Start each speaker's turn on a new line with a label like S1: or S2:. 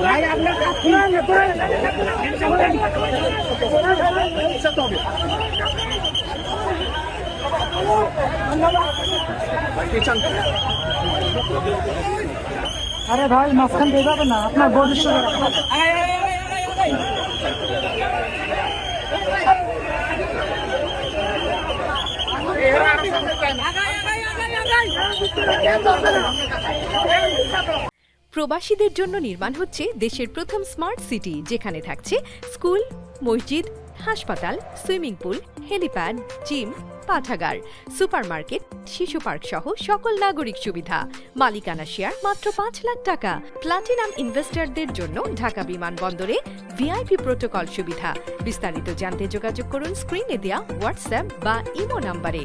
S1: ভাই আপনার আরে ভাই মাঝখান দিয়ে যাবে না আপনার ভবিষ্যৎ
S2: প্রবাসীদের জন্য নির্মাণ হচ্ছে দেশের প্রথম স্মার্ট সিটি, যেখানে থাকছে স্কুল, মসজিদ, হাসপাতাল, সুইমিং পুল, হেলিপ্যাড, জিম, পাঠাগার, সুপারমার্কেট, শিশু পার্ক সহ সকল নাগরিক সুবিধা। মালিকানা শেয়ার মাত্র ৫ লাখ টাকা। প্লাটিনাম ইনভেস্টরদের জন্য ঢাকা বিমানবন্দরে ভিআইপি প্রোটোকল সুবিধা। বিস্তারিত জানতে যোগাযোগ করুন স্ক্রিনে দেয়া হোয়াটসঅ্যাপ বা ইমো নাম্বারে।